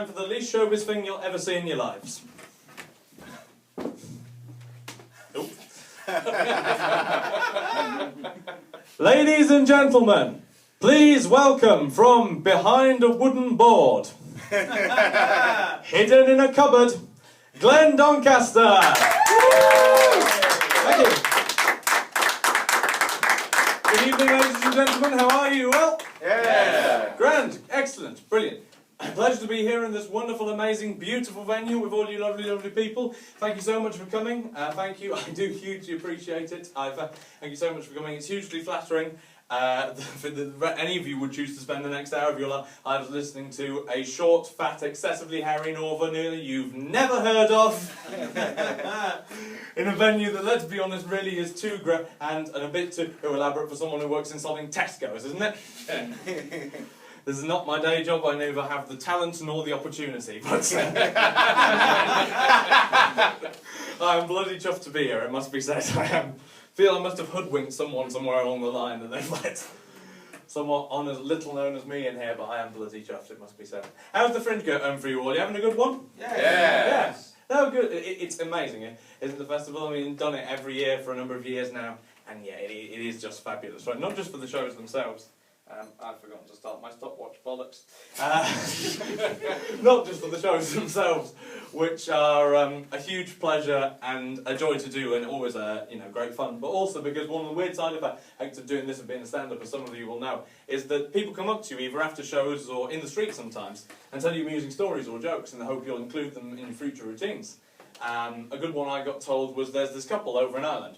time for the least showbiz thing you'll ever see in your lives. Nope. Ladies and gentlemen, please welcome from behind a wooden board, hidden in a cupboard, Glenn Doncaster. Thank you. Good evening, ladies and gentlemen. How are you? Well? Yeah. Grand. Excellent. Brilliant. A pleasure to be here in this wonderful, amazing, beautiful venue with all you lovely, lovely people. Thank you so much for coming. Thank you. I do hugely appreciate it. Thank you so much for coming. It's hugely flattering. Any of you would choose to spend the next hour of your life either listening to a short, fat, excessively hairy northerner you've never heard of in a venue that, let's be honest, really is too and a bit too elaborate for someone who works in solving Tesco's, isn't it? This is not my day job. I neither have the talent nor the opportunity, but I'm bloody chuffed to be here, it must be said. I feel I must have hoodwinked someone somewhere along the line and they've let someone on as little known as me in here, but I am bloody chuffed, it must be said. How's the Fringe going for you all? You having a good one? Yes. No, good. It's amazing, isn't the festival? I mean, done it every year for a number of years now, and yeah, it is just fabulous, right? Not just for the shows themselves. I've forgotten to start my stopwatch, bollocks. Not just for the shows themselves, which are a huge pleasure and a joy to do, and always great fun. But also because one of the weird side effects of doing this and being a stand-up, as some of you will know, is that people come up to you either after shows or in the street sometimes and tell you amusing stories or jokes in the hope you'll include them in your future routines. A good one I got told was there's this couple over in Ireland,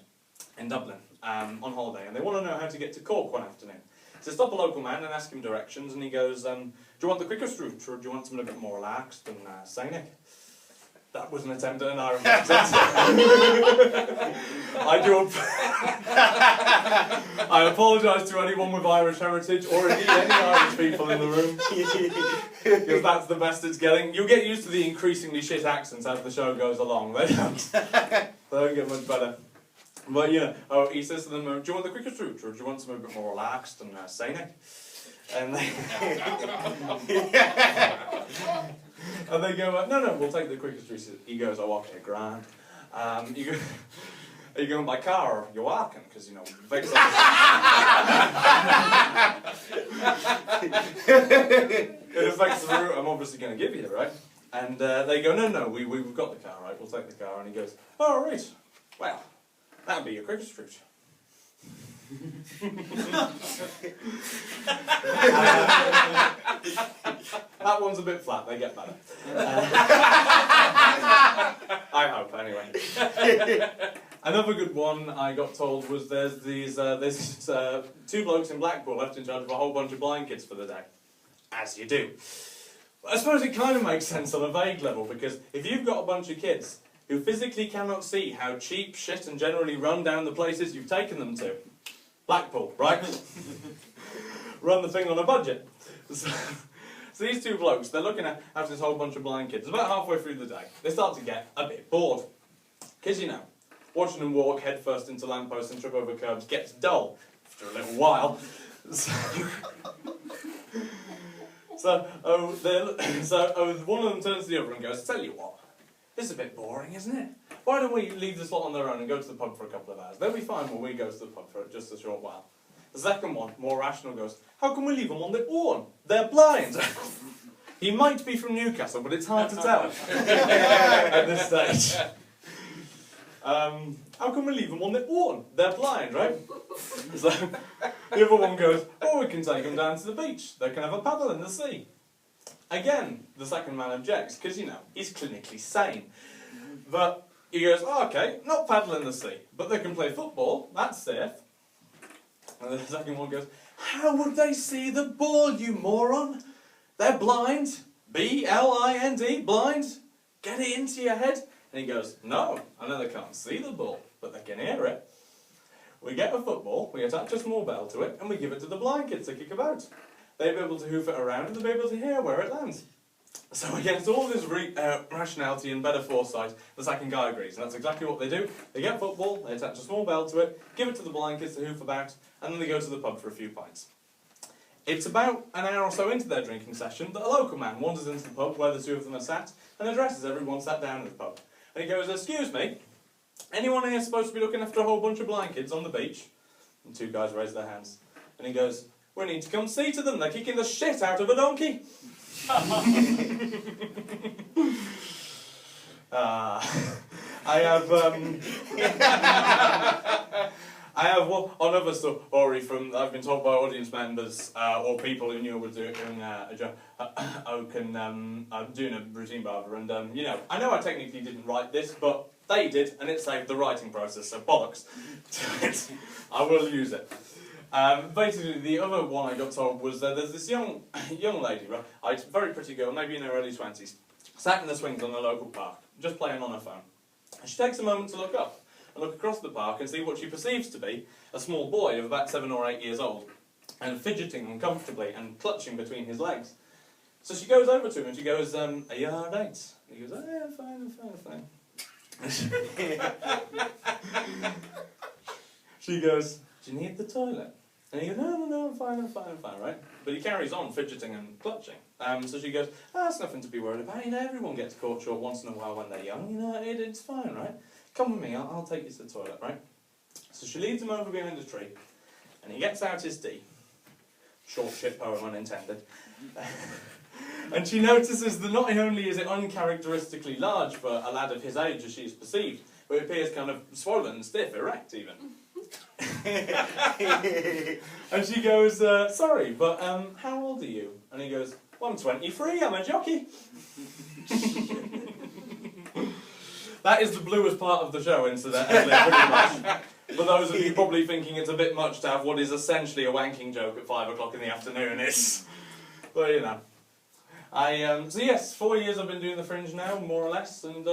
in Dublin, on holiday, and they want to know how to get to Cork one afternoon. So stop a local man and ask him directions, and he goes, do you want the quickest route, or do you want something a bit more relaxed and scenic? That was an attempt at an Irish accent. I apologise to anyone with Irish heritage, or indeed any Irish people in the room, because that's the best it's getting. You'll get used to the increasingly shit accents as the show goes along. They don't get much better. But he says to them, do you want the quickest route, or do you want something a bit more relaxed and scenic? And they, and they go, no, we'll take the quickest route. He goes, oh, okay, grand. Are you going by car or you're walking? Because, it affects the route I'm obviously going to give you, right? And they go, no, we've got the car, right? We'll take the car. And he goes, oh, right, well, that would be your quickest route. That one's a bit flat, they get better. I hope, anyway. Another good one I got told was there's two blokes in Blackpool left in charge of a whole bunch of blind kids for the day. As you do. I suppose it kind of makes sense on a vague level, because if you've got a bunch of kids who physically cannot see how cheap, shit and generally run down the places you've taken them to. Blackpool, right? Run the thing on a budget. So these two blokes, they're looking at this whole bunch of blind kids. About halfway through the day, they start to get a bit bored. Because, watching them walk headfirst into lampposts and trip over curbs gets dull after a little while. So one of them turns to the other and goes, tell you what, this is a bit boring, isn't it? Why don't we leave this lot on their own and go to the pub for a couple of hours? They'll be fine when we go to the pub for just a short while. The second one, more rational, goes, how can we leave them on their own? They're blind. He might be from Newcastle, but it's hard to tell at this stage. How can we leave them on their own? They're blind, right? So the other one goes, oh, we can take them down to the beach. They can have a paddle in the sea. Again, the second man objects, because, he's clinically sane. But he goes, oh, okay, not paddle in the sea, but they can play football, that's safe. And the second one goes, how would they see the ball, you moron? They're blind. B-L-I-N-D, blind. Get it into your head. And he goes, no, I know they can't see the ball, but they can hear it. We get a football, we attach a small bell to it, and we give it to the blind kids to kick about. They'll be able to hoof it around, and they'll be able to hear where it lands. So against all this rationality and better foresight, the second guy agrees, and that's exactly what they do. They get football, they attach a small bell to it, give it to the blind kids to hoof about, and then they go to the pub for a few pints. it's about an hour or so into their drinking session that a local man wanders into the pub where the two of them are sat and addresses everyone sat down in the pub. And he goes, "Excuse me, anyone here supposed to be looking after a whole bunch of blind kids on the beach?" And two guys raise their hands. And he goes, "We need to come see to them, they're kicking the shit out of a donkey." I have another story from, I've been told by audience members or people who knew I was doing a job. I'm doing a routine barber, and you know, I I technically didn't write this, but they did, and it saved the writing process, so bollocks to it. I will use it. Basically, the other one I got told was that there's this young lady, right? A very pretty girl, maybe in her early 20s, sat in the swings on the local park, just playing on her phone. And she takes a moment to look up, and look across the park and see what she perceives to be a small boy of about 7 or 8 years old, and fidgeting uncomfortably and clutching between his legs. So she goes over to him and she goes, "Are you alright?" And he goes, "Oh yeah, fine, I'm fine." She goes, "Do you need the toilet?" And he goes, No, I'm fine, right? But he carries on fidgeting and clutching. So she goes, "That's nothing to be worried about, everyone gets caught short once in a while when they're young, it's fine, right? Come with me, I'll take you to the toilet, right?" So she leads him over behind a tree, and he gets out his D. Short shit poem unintended. And she notices that not only is it uncharacteristically large for a lad of his age as she is perceived, but it appears kind of swollen and stiff, erect even. And she goes, "Sorry, but how old are you?" And he goes, "Well, I'm 23, I'm a jockey." That is the bluest part of the show, incidentally, pretty much. For those of you probably thinking it's a bit much to have what is essentially a wanking joke at 5 o'clock in the afternoon, well, you know. So yes, 4 years I've been doing the Fringe now, more or less, and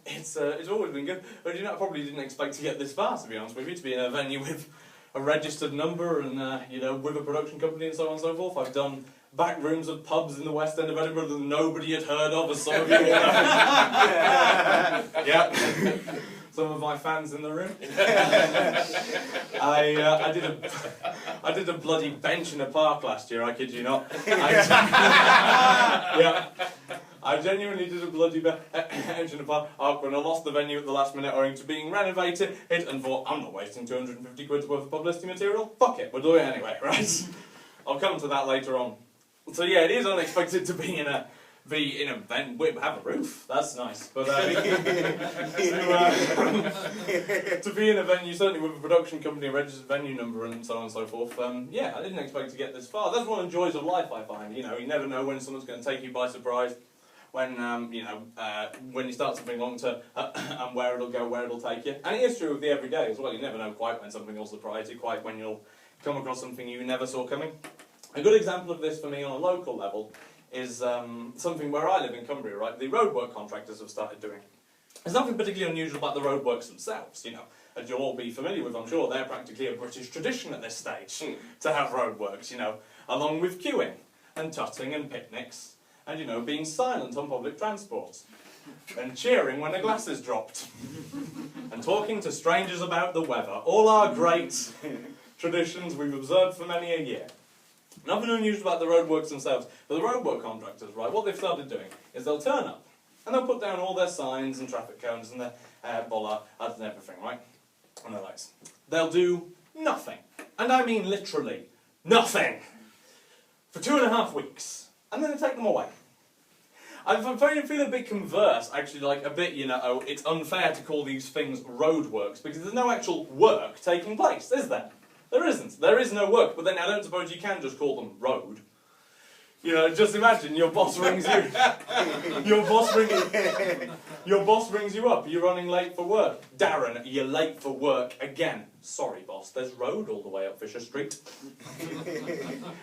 it's always been good. But I probably didn't expect to get this far, to be honest with you, to be in a venue with a registered number and with a production company and so on and so forth. I've done back rooms of pubs in the West End of Edinburgh that nobody had heard of, as some of you all know. Yeah. Some of my fans in the room. I did a bloody bench in a park last year, I kid you not. I genuinely did a bloody bench in a park when I lost the venue at the last minute owing to being renovated, and thought, I'm not wasting 250 quid's worth of publicity material, fuck it, we'll do it anyway, right? I'll come to that later on. So yeah, it is unexpected to be in a venue, we have a roof, that's nice, but to be in a venue, certainly with a production company, a registered venue number and so on and so forth, yeah, I didn't expect to get this far. That's one of the joys of life, I find, you never know when someone's going to take you by surprise, when you start something long term, and where it'll go, where it'll take you. And it is true of the everyday as well, you never know quite when something will surprise you, quite when you'll come across something you never saw coming. A good example of this for me on a local level is something where I live in Cumbria, right? The roadwork contractors have started doing. There's nothing particularly unusual about the roadworks themselves, as you'll all be familiar with, I'm sure. They're practically a British tradition at this stage to have roadworks, along with queuing and tutting and picnics and, being silent on public transport and cheering when a glass is dropped and talking to strangers about the weather. All our great traditions we've observed for many a year. Nothing unusual about the roadworks themselves, but the roadwork contractors, right, what they've started doing is they'll turn up and they'll put down all their signs and traffic cones and their bollards and everything, right, and their lights. They'll do nothing, and I mean literally nothing, for 2.5 weeks, and then they take them away. I feel a bit converse, actually, like a bit, it's unfair to call these things roadworks because there's no actual work taking place, is there? There isn't. There is no work, but then I don't suppose you can just call them road. Just imagine your boss rings you. Your boss rings you up. You're running late for work. Darren, you're late for work again. Sorry, boss. There's road all the way up Fisher Street.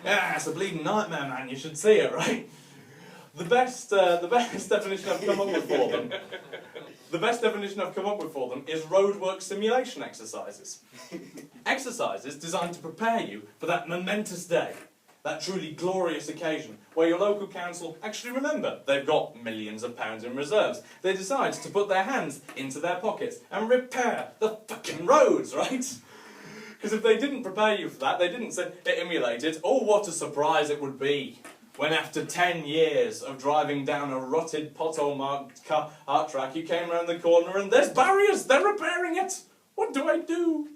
Yeah, it's a bleeding nightmare, man. You should see it, right? The best definition I've come up with for them. The best definition I've come up with for them is roadwork simulation exercises. Exercises designed to prepare you for that momentous day, that truly glorious occasion, where your local council actually remember they've got millions of pounds in reserves. They decide to put their hands into their pockets and repair the fucking roads, right? Because if they didn't prepare you for that, they didn't say it emulated, oh, what a surprise it would be when after 10 years of driving down a rutted, pothole-marked cart track, you came around the corner and there's barriers, they're repairing it. What do I do?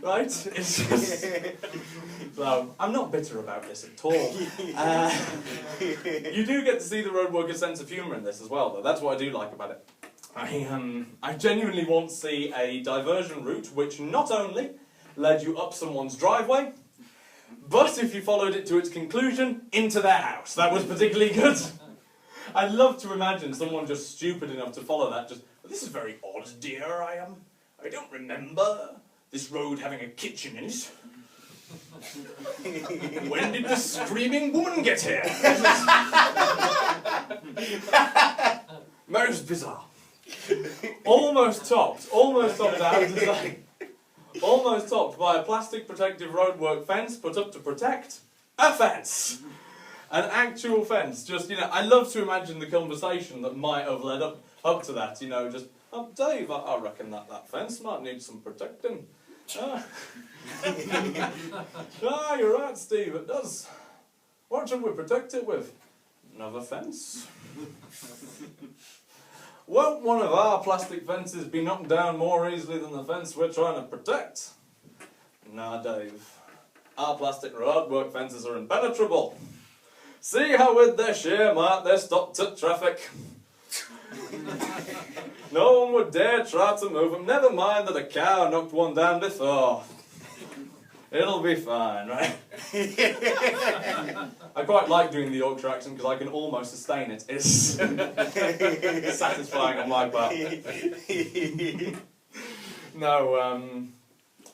Right? It's just... So, I'm not bitter about this at all. You do get to see the roadworker's sense of humour in this as well, though. That's what I do like about it. I genuinely want to see a diversion route which not only led you up someone's driveway, but if you followed it to its conclusion, into their house. That was particularly good. I'd love to imagine someone just stupid enough to follow that, just, this is very odd, dear, I don't remember this road having a kitchen in it. When did this screaming woman get here? Most bizarre. Almost topped out of design. Almost topped by a plastic protective roadwork fence put up to protect a fence. An actual fence. Just, I love to imagine the conversation that might have led up to that, just, oh, Dave, I reckon that fence might need some protecting. You're right, Steve, it does. What should we protect it with? Another fence? Won't one of our plastic fences be knocked down more easily than the fence we're trying to protect? Nah, Dave. Our plastic roadwork fences are impenetrable. See how with their sheer might they're stopped at traffic. No one would dare try to move them, never mind that a cow knocked one down before. It'll be fine, right? I quite like doing the Yorkshire accent because I can almost sustain it. It's satisfying on my part. No,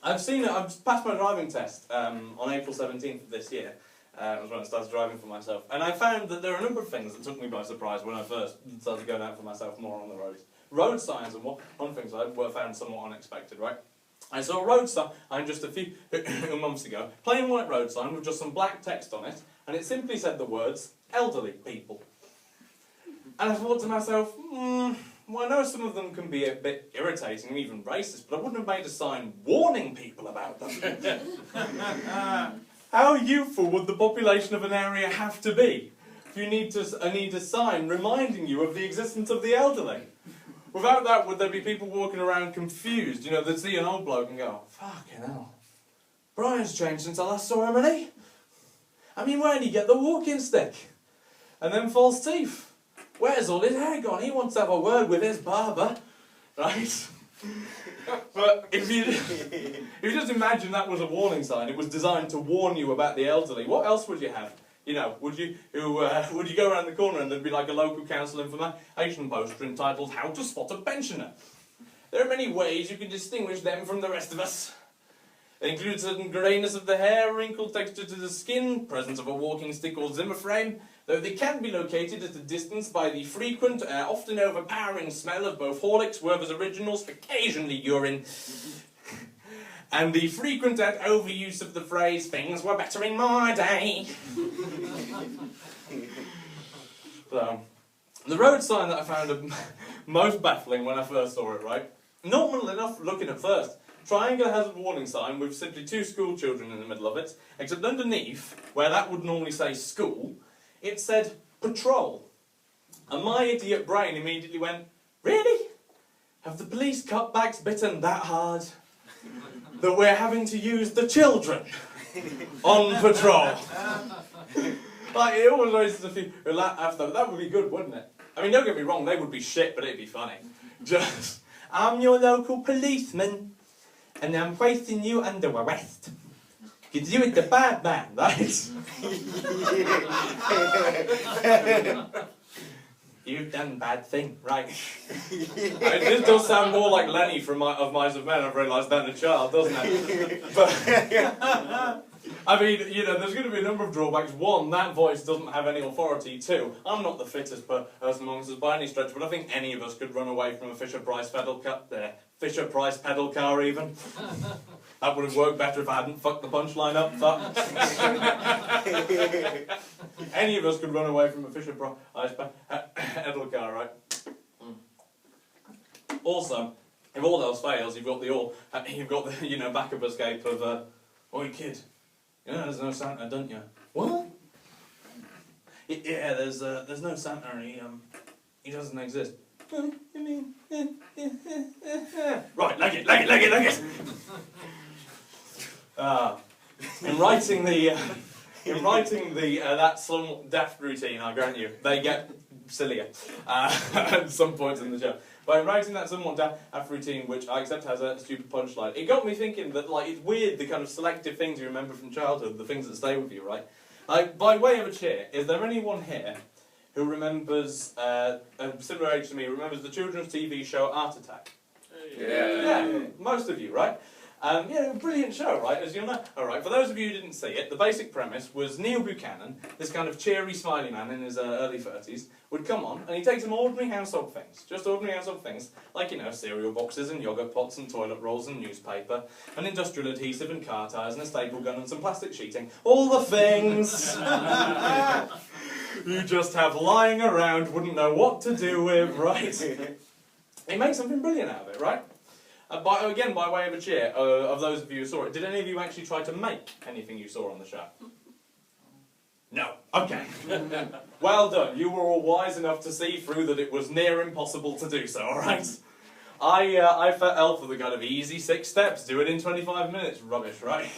I've passed my driving test on April 17th of this year. Was when I started driving for myself. And I found that there are a number of things that took me by surprise when I first started going out for myself more on the roads. Road signs and one things I found somewhat unexpected, right? I saw a road sign just a few months ago, plain white road sign with just some black text on it, and it simply said the words, elderly people. And I thought to myself, well, I know some of them can be a bit irritating and even racist, but I wouldn't have made a sign warning people about them. How youthful would the population of an area have to be if you need a sign reminding you of the existence of the elderly? Without that, would there be people walking around confused? They'd see an old bloke and go, fucking hell, Brian's changed since I last saw him, hasn't he? I mean, where did he get the walking stick? And then false teeth. Where's all his hair gone? He wants to have a word with his barber, right? But if you just imagine that was a warning sign, it was designed to warn you about the elderly, what else would you have? Would you go around the corner and there'd be like a local council information poster entitled, How to Spot a Pensioner? There are many ways you can distinguish them from the rest of us. They include certain greyness of the hair, wrinkled texture to the skin, presence of a walking stick or Zimmer frame, though they can be located at a distance by the frequent, often overpowering smell of both Horlicks, Werther's Originals, occasionally urine, and the frequent and overuse of the phrase, things were better in my day. So, the road sign that I found most baffling when I first saw it, right? Normal enough looking at first. Triangular hazard warning sign with simply two school children in the middle of it, except underneath, where that would normally say school, it said patrol. And my idiot brain immediately went, really? Have the police cutbacks bitten that hard that we're having to use the children on patrol? Like, it always raises a few after that would be good, wouldn't it? I mean, don't get me wrong, they would be shit, but it'd be funny. Just, I'm your local policeman, and I'm placing you under arrest. Because you're the bad man, right? You've done bad thing, right? This does sound more like Lenny from of Mice of Men, I've realised, than a child, doesn't it? But, I mean, there's going to be a number of drawbacks. One, that voice doesn't have any authority. Two, I'm not the fittest person amongst us by any stretch, but I think any of us could run away from a Fisher-Price pedal car even. That would have worked better if I hadn't fucked the punchline up. Any of us could run away from a Fisher-Price pedal car, right? Also, If all else fails, you've got the you know, backup escape of, oi kid, you know there's no Santa, don't you? What? Yeah, there's no Santa, and he doesn't exist. You mean? Right, leg it. In writing the that somewhat daft routine, I grant you, they get sillier at some points in the show. But in writing that somewhat daft routine, which I accept has a stupid punchline, it got me thinking that, like, it's weird the kind of selective things you remember from childhood, the things that stay with you, right? Like, by way of a cheer, is there anyone here who remembers, a similar age to me, remembers the children's TV show Art Attack? Yeah, most of you, right? Yeah, brilliant show, right, as you'll know. Alright, for those of you who didn't see it, the basic premise was Neil Buchanan, this kind of cheery, smiley man in his early 30s, would come on, and he'd take some ordinary household things, just ordinary household things, like, you know, cereal boxes and yoghurt pots and toilet rolls and newspaper, and industrial adhesive and car tyres and a staple gun and some plastic sheeting. All the things you just have lying around, wouldn't know what to do with, right? He makes something brilliant out of it, right? By way of a cheer, of those of you who saw it, did any of you actually try to make anything you saw on the show? No. Okay. Well done. You were all wise enough to see through that it was near impossible to do so, alright? I fell for the kind of easy 6 steps, do it in 25 minutes, rubbish, right?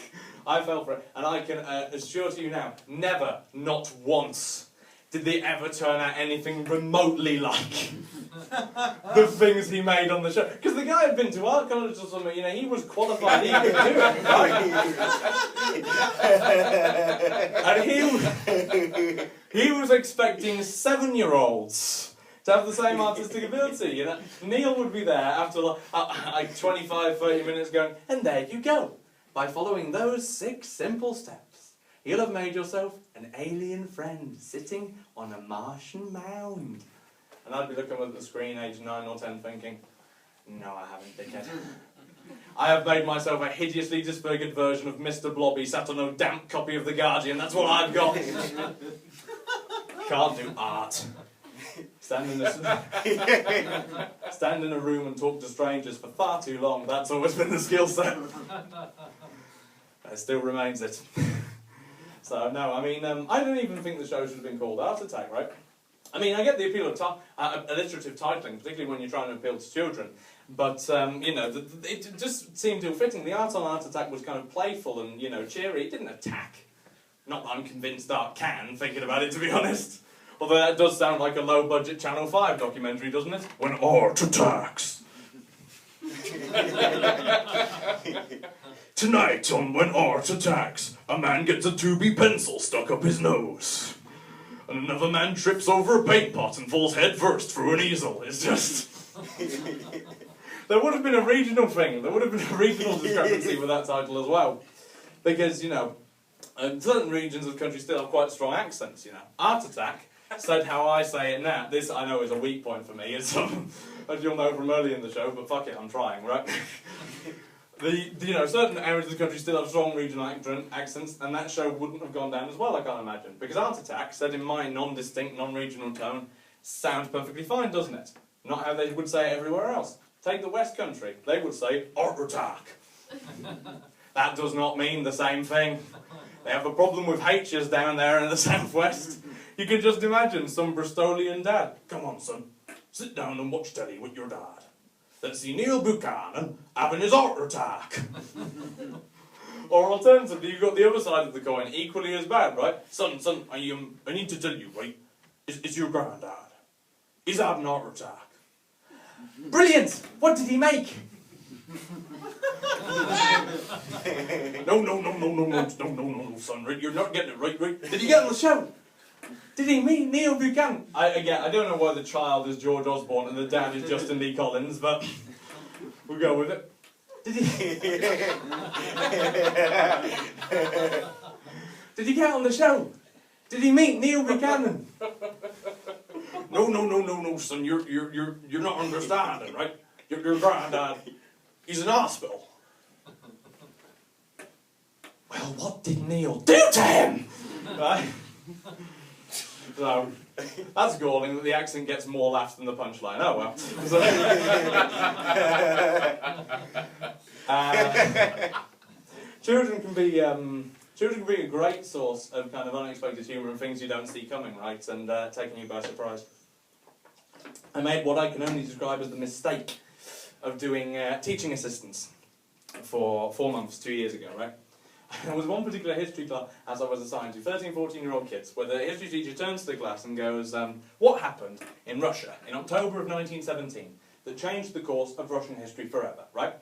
I fell for it, and I can assure to you now, never, not once, did they ever turn out anything remotely like the things he made on the show. Because the guy had been to art college or something, you know, he was qualified, he could do it, right? And he was expecting 7-year-olds to have the same artistic ability, you know. Neil would be there after like 25, 30 minutes going, and there you go. By following those 6 simple steps, you'll have made yourself an alien friend sitting on a Martian mound. And I'd be looking at the screen, age 9 or 10, thinking, no, I haven't, dickhead. I have made myself a hideously disfigured version of Mr. Blobby sat on a damp copy of The Guardian. That's what I've got. Can't do art. Stand in a room and talk to strangers for far too long. That's always been the skill set. It still remains it. So, no, I mean, I don't even think the show should have been called Art Attack, right? I mean, I get the appeal of alliterative titling, particularly when you're trying to appeal to children. But, you know, it just seemed ill-fitting. The art on Art Attack was kind of playful and, you know, cheery. It didn't attack. Not that I'm convinced art can, thinking about it, to be honest. Although that does sound like a low-budget Channel 5 documentary, doesn't it? When art attacks. Tonight on When Art Attacks, a man gets a 2B pencil stuck up his nose. And another man trips over a paint pot and falls head first through an easel. It's just... There would have been a regional thing. There would have been a regional discrepancy with that title as well. Because, you know, certain regions of the country still have quite strong accents, you know. Art Attack, said how I say it now. This, I know, is a weak point for me, as you'll know from early in the show, but fuck it, I'm trying, right? You know, certain areas of the country still have strong regional accents, and that show wouldn't have gone down as well, I can't imagine. Because Art Attack, said in my non-distinct, non-regional tone, sounds perfectly fine, doesn't it? Not how they would say it everywhere else. Take the West Country, they would say, Art Attack. That does not mean the same thing. They have a problem with H's down there in the southwest. You can just imagine some Bristolian dad. Come on, son, sit down and watch telly with your dad. Let's see Neil Buchanan having his Art Attack. Or alternatively, you've got the other side of the coin, equally as bad, right? Son, I need to tell you, right? It's your granddad. He's had an Art Attack. Brilliant! What did he make? No, son, right? You're not getting it right? Did he get on the show? Did he meet Neil Buchanan? I don't know why the child is George Osborne and the dad is Justin Lee Collins, but we'll go with it. Did he get on the show? Did he meet Neil Buchanan? No, son, you're not understanding, right? Your granddad, he's in hospital. Well, what did Neil do to him? Right? So, that's galling that the accent gets more laughs than the punchline. Oh well. So, children can be a great source of kind of unexpected humour and things you don't see coming, right, and taking you by surprise. I made what I can only describe as the mistake of doing teaching assistants for 4 months, 2 years ago, right? There was one particular history class, as I was assigned to, 13, 14-year-old kids, where the history teacher turns to the class and goes, what happened in Russia in October of 1917 that changed the course of Russian history forever, right?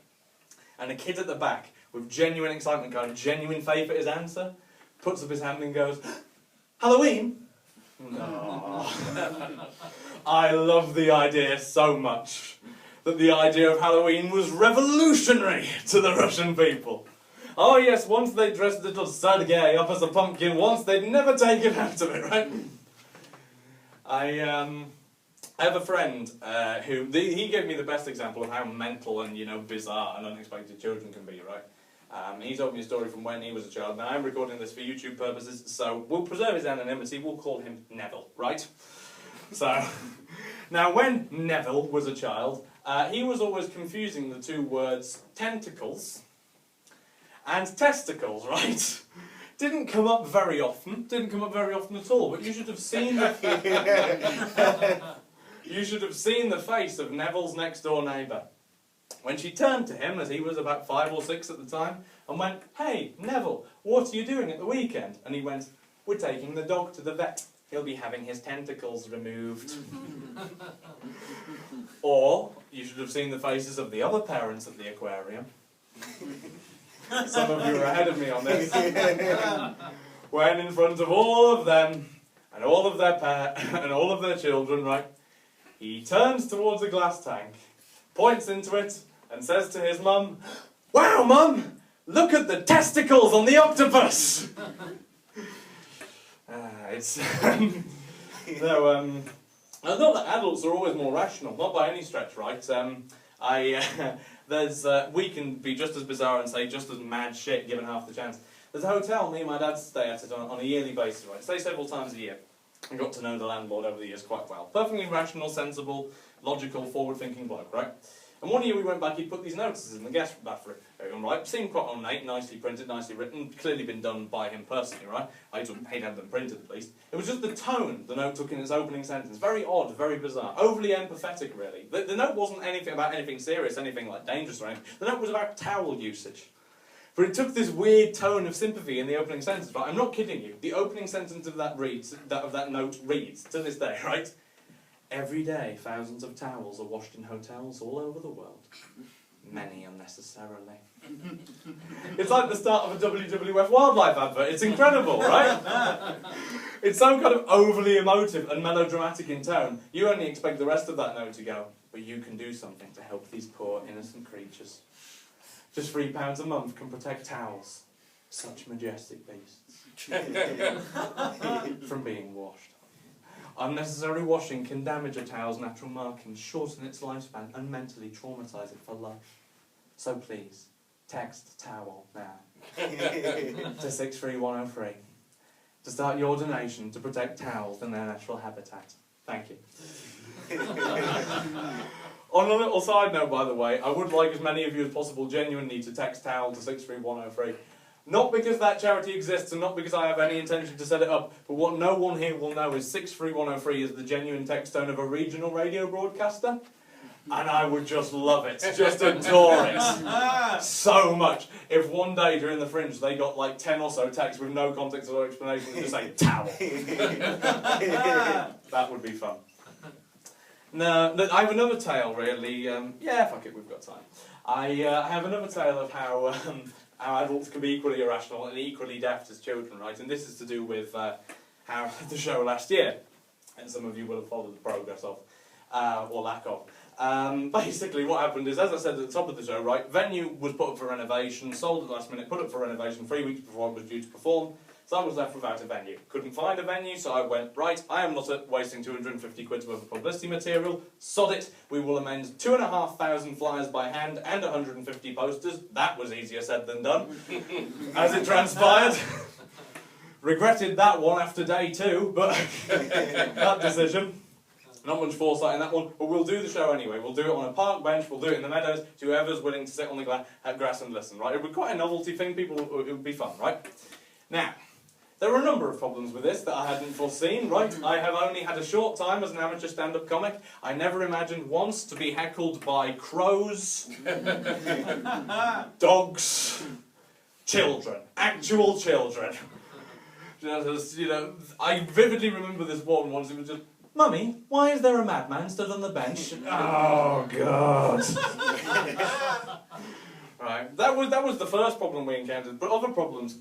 And a kid at the back, with genuine excitement, kind of genuine faith at his answer, puts up his hand and goes, Halloween? No. I love the idea so much that the idea of Halloween was revolutionary to the Russian people. Oh yes, once they dressed little Sergei up as a pumpkin, once they'd never take it out of it, right? I have a friend he gave me the best example of how mental and, you know, bizarre and unexpected children can be, right? He told me a story from when he was a child. Now I'm recording this for YouTube purposes, so we'll preserve his anonymity, we'll call him Neville, right? So, now when Neville was a child, he was always confusing the two words tentacles and testicles, right? Didn't come up very often at all, but you should have seen the face of Neville's next door neighbour when she turned to him, as he was about 5 or 6 at the time, and went, "Hey, Neville, what are you doing at the weekend?" And he went, "We're taking the dog to the vet. He'll be having his tentacles removed." Or, you should have seen the faces of the other parents at the aquarium. Some of you are ahead of me on this. When in front of all of them, and all of their and all of their children, right, he turns towards a glass tank, points into it, and says to his mum, "Wow, Mum! Look at the testicles on the octopus!" It's... I thought that adults are always more rational, not by any stretch, right? We can be just as bizarre and say just as mad shit given half the chance. There's a hotel me and my dad stay at it on a yearly basis, right? Stay several times a year. I got to know the landlord over the years quite well. Perfectly rational, sensible, logical, forward-thinking bloke, right? And one year we went back, he put these notices in the guest bathroom, right? Seemed quite ornate, nicely printed, nicely written, clearly been done by him personally, right? He'd had them printed at least. It was just the tone the note took in its opening sentence. Very odd, very bizarre. Overly empathetic, really. The note wasn't anything about anything serious, anything like dangerous or anything. The note was about towel usage. But it took this weird tone of sympathy in the opening sentence, right? I'm not kidding you. The opening sentence of that note reads, to this day, right? "Every day, thousands of towels are washed in hotels all over the world. Many unnecessarily." It's like the start of a WWF wildlife advert. It's incredible, right? It's so kind of overly emotive and melodramatic in tone. You only expect the rest of that note to go, "But you can do something to help these poor innocent creatures. Just £3 a month can protect towels, such majestic beasts, from being washed. Unnecessary washing can damage a towel's natural markings, shorten its lifespan, and mentally traumatise it for life. So please, text towel now to 63103 to start your donation to protect towels in their natural habitat. Thank you." On a little side note, by the way, I would like as many of you as possible genuinely to text towel to 63103. Not because that charity exists and not because I have any intention to set it up, but what no one here will know is 63103 is the genuine text tone of a regional radio broadcaster. And I would just love it, just adore it so much. If one day during the Fringe they got like 10 or so texts with no context or explanation and just say towel. That would be fun. No, I have another tale really, yeah, fuck it, we've got time. I have another tale of how adults can be equally irrational and equally daft as children, right? And this is to do with how the show last year, and some of you will have followed the progress of, or lack of. Basically what happened is, as I said at the top of the show, right, venue was put up for renovation, sold at the last minute, put up for renovation 3 weeks before it was due to perform. So I was left without a venue. Couldn't find a venue, so I went, right, I am not wasting 250 quid's worth of publicity material. Sod it, we will amend 2,500 flyers by hand and 150 posters. That was easier said than done, as it transpired. Regretted that one after day 2, but that decision. Not much foresight in that one, but we'll do the show anyway. We'll do it on a park bench, we'll do it in the meadows, to whoever's willing to sit on the grass and listen, right? It would be quite a novelty thing, it would be fun, right? Now, there are a number of problems with this that I hadn't foreseen, right? I have only had a short time as an amateur stand-up comic. I never imagined once to be heckled by crows, dogs, children, actual children. You know, I vividly remember this one once, it was just, "Mummy, why is there a madman stood on the bench?" Oh, God. Right, that was the first problem we encountered, but other problems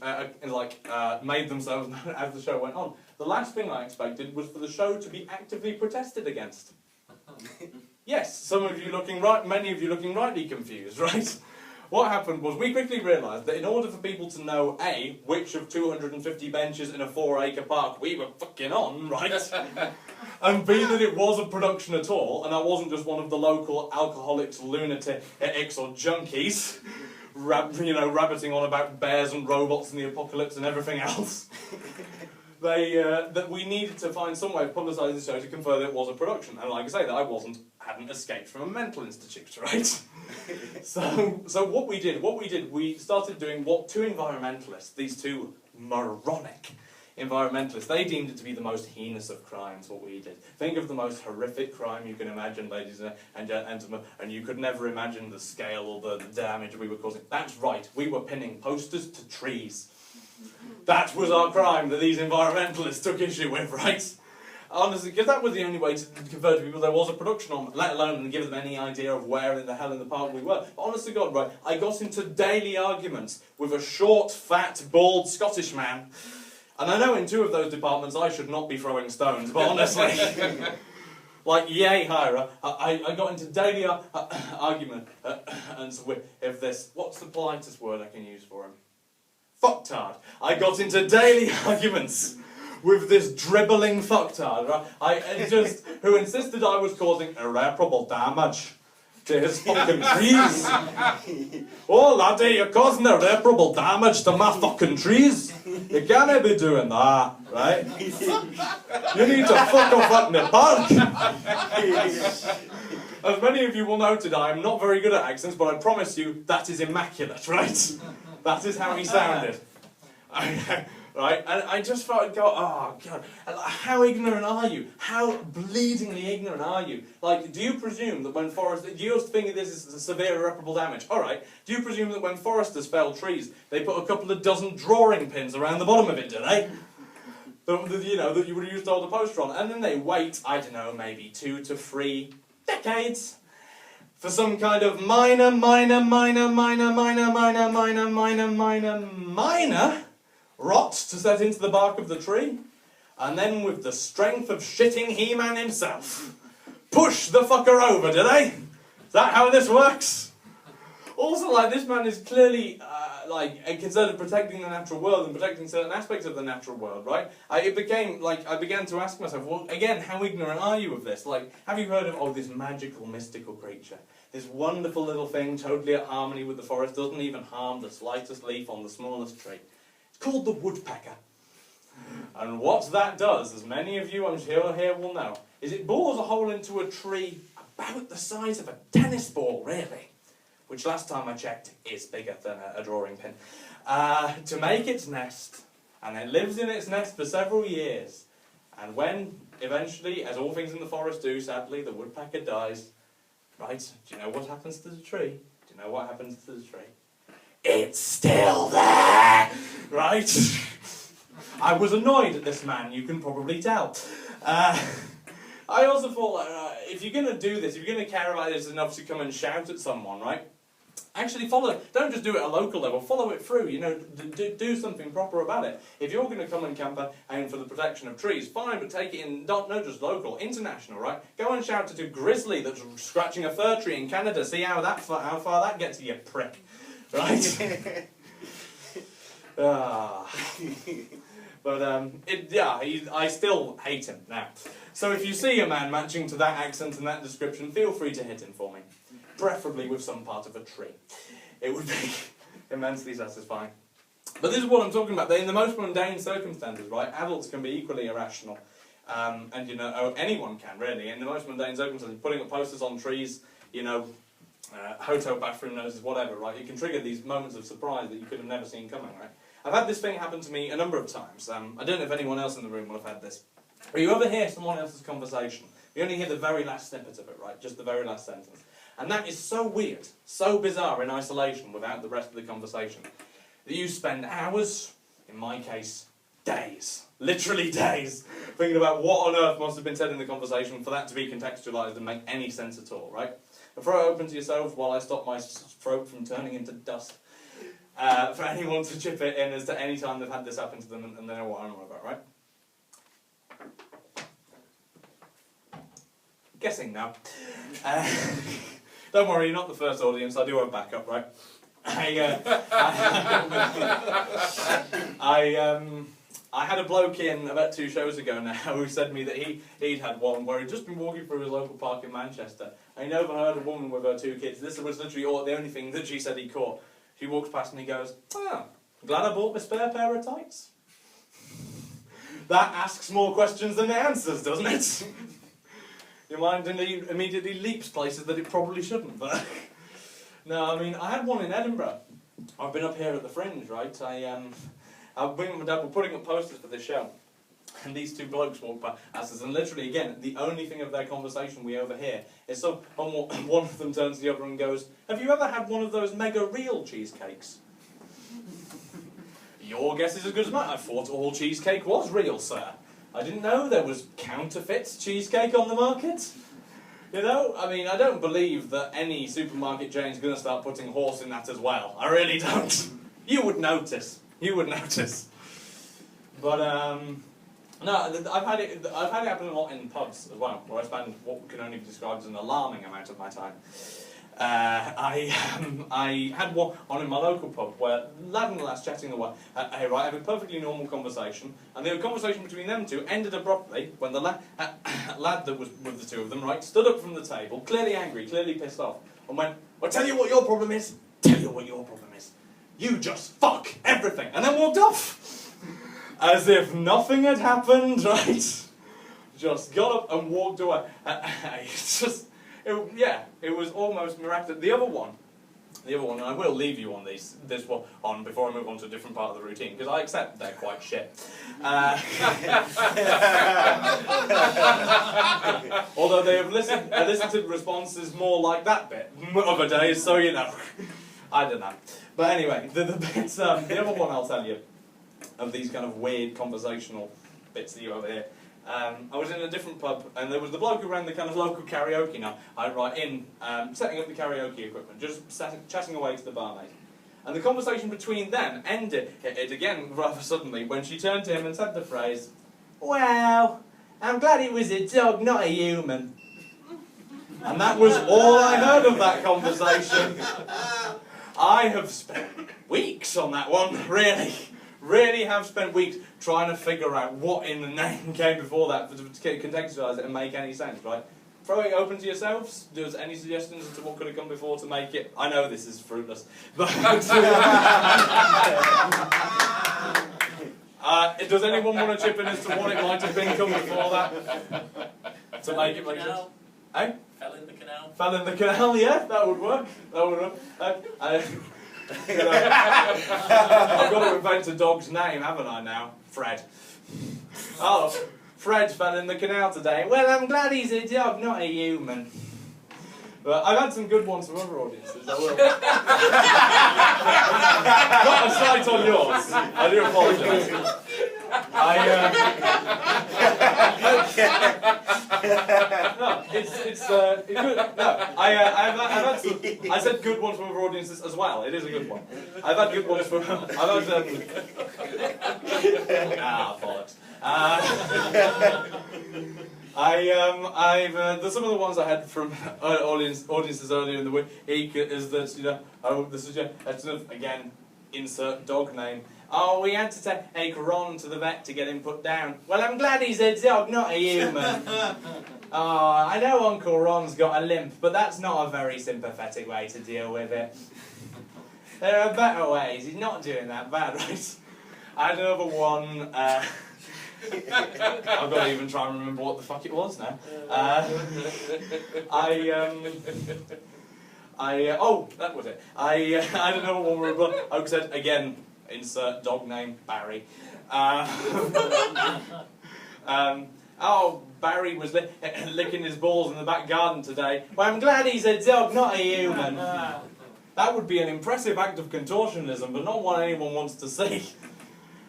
made themselves known as the show went on. The last thing I expected was for the show to be actively protested against. Yes, some of you looking right, many of you looking rightly confused, right? What happened was we quickly realised that in order for people to know A, which of 250 benches in a 4-acre park we were fucking on, right? And B, that it was a production at all, and I wasn't just one of the local alcoholics, lunatics or junkies, rabbiting on about bears and robots and the apocalypse and everything else. That we needed to find some way of publicising the show to confirm that it was a production, and like I say, that I hadn't escaped from a mental institute, right? So what we did, we started doing what two environmentalists, these two moronic environmentalists, they deemed it to be the most heinous of crimes, what we did. Think of the most horrific crime you can imagine, ladies and gentlemen, and you could never imagine the scale or the damage we were causing. That's right, we were pinning posters to trees. That was our crime that these environmentalists took issue with, right? Honestly, because that was the only way to convert people there was a production on, let alone give them any idea of where in the hell in the park we were. But honest to God, right, I got into daily arguments with a short, fat, bald Scottish man. And I know in 2 of those departments I should not be throwing stones, but honestly, like, yay, Hira, I got into daily argument with this, what's the politest word I can use for him? Fucktard. I got into daily arguments with this dribbling fucktard, right? Who insisted I was causing irreparable damage to his fucking trees. Oh, laddie, you're causing irreparable damage to my fucking trees. You can't be doing that, right? You need to fuck off up in the park. As many of you will noted, I am not very good at accents, but I promise you that is immaculate, right? That is how he sounded. Right? And I just felt, oh, God, how ignorant are you? How bleedingly ignorant are you? Like, do you presume that when foresters, do you think of this as severe irreparable damage? Alright, do you presume that when foresters fell trees, they put a couple of dozen drawing pins around the bottom of it, do they? That you would have used to hold a poster on, and then they wait, I don't know, maybe 2 to 3 decades for some kind of minor rot to set into the bark of the tree, and then with the strength of shitting He-Man himself, push the fucker over, do they? Is that how this works? Also, like, this man is clearly, concerned of protecting the natural world and protecting certain aspects of the natural world, right? I began to ask myself, well, again, how ignorant are you of this? Like, have you heard of, this magical, mystical creature? This wonderful little thing, totally at harmony with the forest, doesn't even harm the slightest leaf on the smallest tree. Called the woodpecker. And what that does, as many of you I'm sure here will know, is it bores a hole into a tree about the size of a tennis ball, really, which last time I checked is bigger than a drawing pin, to make its nest, and it lives in its nest for several years. And when, eventually, as all things in the forest do, sadly, the woodpecker dies, right, do you know what happens to the tree? Do you know what happens to the tree? It's still there, right? I was annoyed at this man, you can probably tell. I also thought, if you're going to do this, if you're going to care about this enough to come and shout at someone, right? Actually follow, don't just do it at a local level, follow it through, do something proper about it. If you're going to come and campaign for the protection of trees, fine, but take it in, not just local, international, right? Go and shout at a grizzly that's scratching a fir tree in Canada, see how far that gets you, prick. Right? But I still hate him now. So if you see a man matching to that accent and that description, feel free to hit him for me. Preferably with some part of a tree. It would be immensely satisfying. But this is what I'm talking about. In the most mundane circumstances, right, adults can be equally irrational. And, you know, anyone can, really. In the most mundane circumstances, putting up posters on trees, you know, hotel bathroom noses, whatever, right? It can trigger these moments of surprise that you could have never seen coming, right? I've had this thing happen to me a number of times. I don't know if anyone else in the room will have had this. You overhear someone else's conversation. You only hear the very last snippet of it, right? Just the very last sentence. And that is so weird, so bizarre in isolation without the rest of the conversation, that you spend hours, in my case, days, literally days, thinking about what on earth must have been said in the conversation for that to be contextualised and make any sense at all, right? Throw it open to yourself while I stop my throat from turning into dust. For anyone to chip it in as to any time they've had this happen to them and they know what I'm on about, right? Guessing now. Don't worry, you're not the first audience, I do have backup, right? I had a bloke in about 2 shows ago now who said to me that he'd had one where he'd just been walking through his local park in Manchester and he'd overheard a woman with her 2 kids. This was literally the only thing that she said he caught. She walks past and he goes, "Oh, glad I bought my spare pair of tights." That asks more questions than it answers, doesn't it? Your mind immediately leaps places that it probably shouldn't, but... No, I mean, I had one in Edinburgh. I've been up here at the Fringe, right? I've been with my dad, we're putting up posters for this show. And these 2 blokes walk past us, and literally, again, the only thing of their conversation we overhear is one of them turns to the other and goes, "Have you ever had one of those mega real cheesecakes?" Your guess is as good as mine. I thought all cheesecake was real, sir. I didn't know there was counterfeit cheesecake on the market. You know, I mean, I don't believe that any supermarket chain's going to start putting horse in that as well. I really don't. You would notice. You would notice. But, no, I've had it happen a lot in pubs as well, where I spend what can only be described as an alarming amount of my time. I had one on in my local pub where lad and lass chatting away, right, having a perfectly normal conversation, and the conversation between them 2 ended abruptly when the lad that was with the 2 of them, right, stood up from the table, clearly angry, clearly pissed off, and went, "Well, tell you what your problem is, tell you what your problem is. You just fuck everything," and then walked off. As if nothing had happened, right? Just got up and walked away. It was almost miraculous. The other one, and I will leave you on this one on before I move on to a different part of the routine, because I accept they're quite shit. Although they have elicited responses more like that bit other days, so you know. I don't know. But anyway, the other one I'll tell you, of these kind of weird conversational bits that you overhear. I was in a different pub, and there was the bloke who ran the kind of local karaoke night, setting up the karaoke equipment, just chatting away to the barmaid. And the conversation between them ended, it again rather suddenly, when she turned to him and said the phrase, "Well, I'm glad it was a dog, not a human." And that was all I heard of that conversation. I have spent weeks on that one, really have spent weeks trying to figure out what in the name came before that to contextualise it and make any sense, right? Throw it open to yourselves. Does any suggestions as to what could have come before to make it? I know this is fruitless, but does anyone want to chip in as to what it might have been come before that to make it make sense? Eh? Fell in the canal. Fell in the canal, yeah, that would work. You know, I've got to invent a dog's name, haven't I now? Fred. Oh, Fred fell in the canal today. Well, I'm glad he's a dog, not a human. But I've had some good ones from other audiences, I will. Not a slight on yours. I do apologise. I said good ones from other audiences as well. It is a good one. I've had good ones from. Bollocks. There's some of the ones I had from audiences earlier in the week is that, you know, this is again, insert dog name. "Oh, we had to take Ron to the vet to get him put down." Well, I'm glad he's a dog, not a human. "Oh, I know Uncle Ron's got a limp, but that's not a very sympathetic way to deal with it." There are better ways. He's not doing that bad, right? I had another one. I've got to even try and remember what the fuck it was now. Oh, that was it. I don't know what one where a bloke said, again, insert dog name, Barry. Oh, Barry was licking his balls in the back garden today. Well, I'm glad he's a dog, not a human. That would be an impressive act of contortionism, but not one anyone wants to see.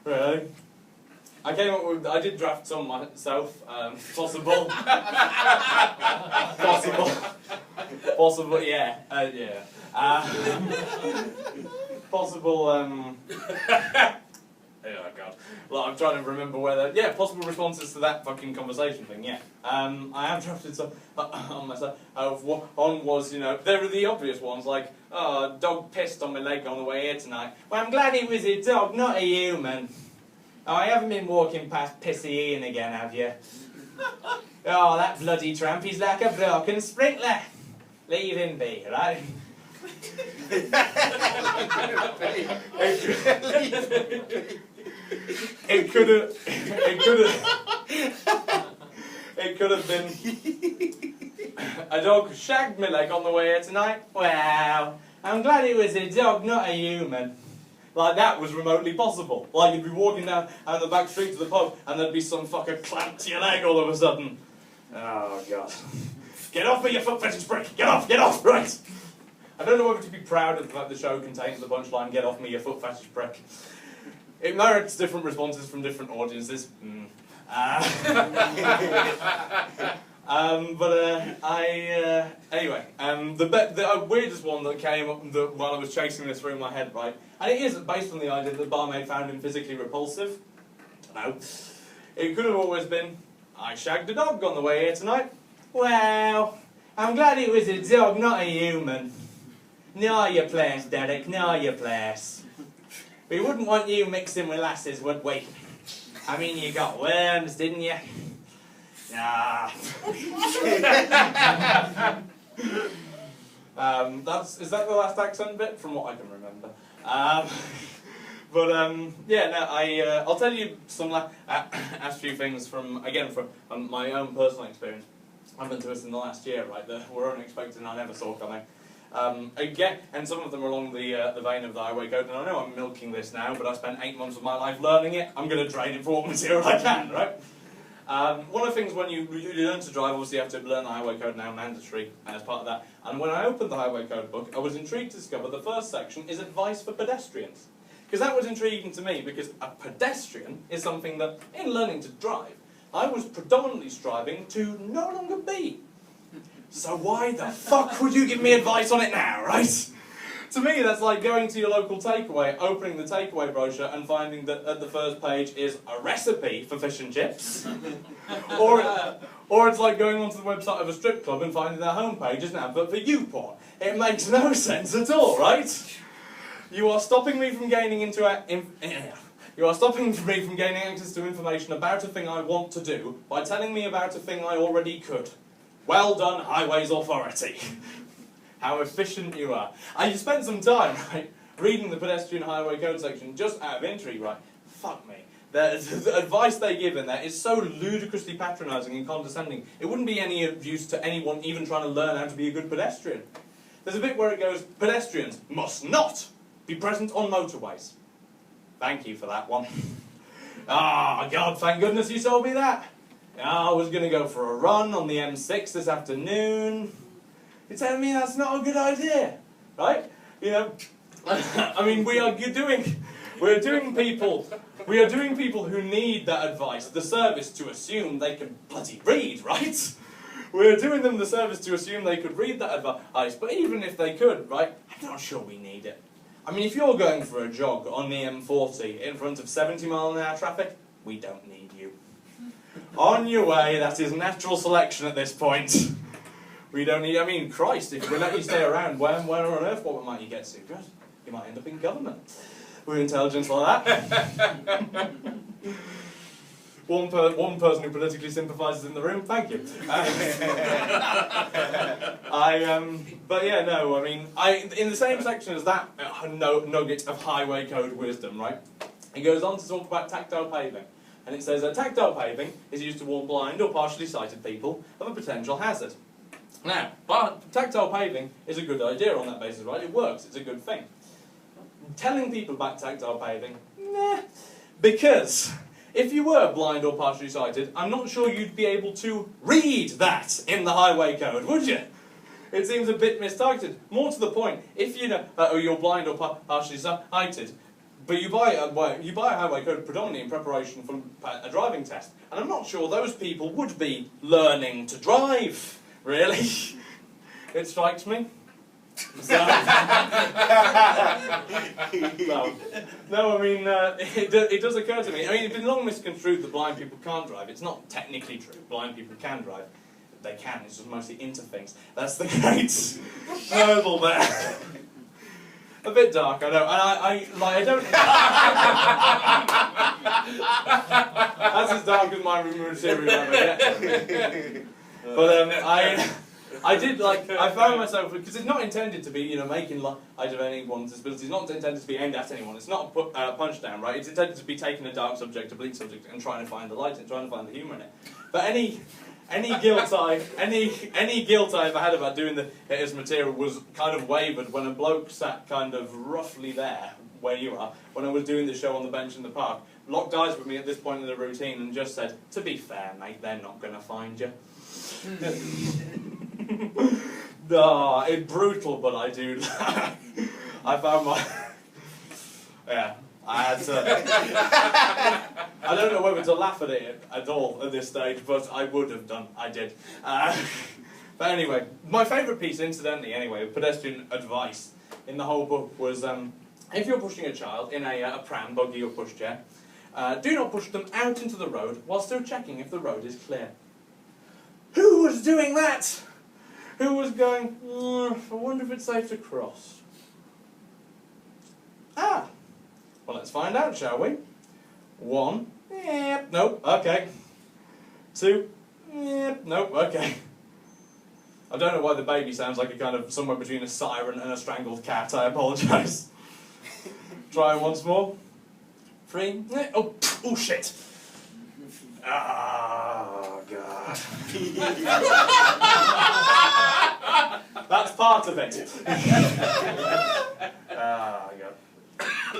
Really? I came up with, I did draft some myself, possible. Possible, yeah, yeah. Possible, oh god. Well, I'm trying to remember whether, yeah, possible responses to that fucking conversation thing, yeah. I have drafted some on myself. One was, you know, there are the obvious ones, like, oh, dog pissed on my leg on the way here tonight. Well, I'm glad it was a dog, not a human. Oh, I haven't been walking past Pissy Ian again, have you? Oh, that bloody tramp, he's like a broken sprinkler. Leave him be, right? It could have been a dog shagged me leg on the way here tonight. Well, I'm glad it was a dog, not a human. Like, that was remotely possible. Like, you'd be walking down the back street to the pub, and there'd be some fucker clamped to your leg all of a sudden. Oh, God. Get off me, you foot fetish prick! Get off, right! I don't know whether to be proud of the fact the show contains the punchline, get off me, you foot fetish prick. It merits different responses from different audiences. Anyway, the weirdest one that came up while I was chasing this through my head, right? And it is based on the idea that the barmaid found him physically repulsive. No. It could have always been, I shagged a dog on the way here tonight. Well, I'm glad it was a dog, not a human. Know your place, Derek, know your place. We wouldn't want you mixing with lasses, would we? I mean, you got worms, didn't you? Nah. Is that the last accent bit? From what I can remember. Yeah, no, I'll tell you some last few things from my own personal experience. Happened to us in the last year, right? That were unexpected and I never saw coming. Again, and some of them are along the vein of the highway code, and I know I'm milking this now, but I spent 8 months of my life learning it. I'm going to trade it for what material I can, right? One of the things when you learn to drive, obviously you have to learn the highway code now, mandatory as part of that. And when I opened the highway code book, I was intrigued to discover the first section is advice for pedestrians. Because that was intriguing to me, because a pedestrian is something that, in learning to drive, I was predominantly striving to no longer be. So why the fuck would you give me advice on it now, right? To me, that's like going to your local takeaway, opening the takeaway brochure and finding that at the first page is a recipe for fish and chips. or it's like going onto the website of a strip club and finding their homepage is an advert for YouPorn. It makes no sense at all, right? You are stopping me from gaining access to information about a thing I want to do by telling me about a thing I already could. Well done, Highways Authority. How efficient you are. I spent some time, right, reading the pedestrian highway code section just out of intrigue, right? Fuck me. The advice they give in there is so ludicrously patronising and condescending. It wouldn't be any use to anyone even trying to learn how to be a good pedestrian. There's a bit where it goes, pedestrians must not be present on motorways. Thank you for that one. Ah, God, thank goodness you told me that. I was going to go for a run on the M6 this afternoon. You're telling me that's not a good idea, right? You know, I mean, we are doing people who need that advice, the service to assume they can bloody read, right? We're doing them the service to assume they could read that advice, but even if they could, right, I'm not sure we need it. I mean, if you're going for a jog on the M40 in front of 70-mile-an-hour traffic, we don't need you. On your way, that is natural selection at this point. We don't need, I mean, Christ, if we let you stay around, where on earth, what might you get to? Good. You might end up in government. With intelligence like that. One person who politically sympathises in the room, thank you. But yeah, no, I mean, in the same section as that nugget of highway code wisdom, right? It goes on to talk about tactile paving. And it says that tactile paving is used to warn blind or partially sighted people of a potential hazard. Now, tactile paving is a good idea on that basis, right? It works, it's a good thing. Telling people about tactile paving, nah. Because if you were blind or partially sighted, I'm not sure you'd be able to read that in the highway code, would you? It seems a bit mistargeted. More to the point, if you know you're blind or partially sighted, but you buy a highway code predominantly in preparation for a driving test, and I'm not sure those people would be learning to drive, really. It strikes me. So, no, I mean, it does occur to me. I mean, it's been long misconstrued that blind people can't drive. It's not technically true. Blind people can drive. They can. It's just mostly into things. That's the great hurdle there. A bit dark, I know. And I don't. That's as dark as my material ever gets. But I did I found myself, because it's not intended to be, you know, making light of anyone's disability. It's not intended to be aimed at anyone. It's not a punch down, right? It's intended to be taking a dark subject, a bleak subject, and trying to find the light and trying to find the humour in it. But any guilt I ever had about doing his material was kind of wavered when a bloke sat kind of roughly there where you are when I was doing the show on the bench in the park, locked eyes with me at this point in the routine, and just said, "To be fair, mate, they're not going to find you." It's brutal, but I do. I found my... Yeah, I had to... I don't know whether to laugh at it at all at this stage, but I would have done. I did. But anyway, my favourite piece, incidentally, anyway, of pedestrian advice in the whole book was, if you're pushing a child in a pram, buggy or pushchair, do not push them out into the road while still checking if the road is clear. Who was doing that? Who was going, I wonder if it's safe to cross? Well, let's find out, shall we? 1, yep, nope, okay. 2, yep, nope, okay. I don't know why the baby sounds like a kind of somewhere between a siren and a strangled cat, I apologise. Try once more. 3, oh shit. Oh, God. That's part of it. Oh, God.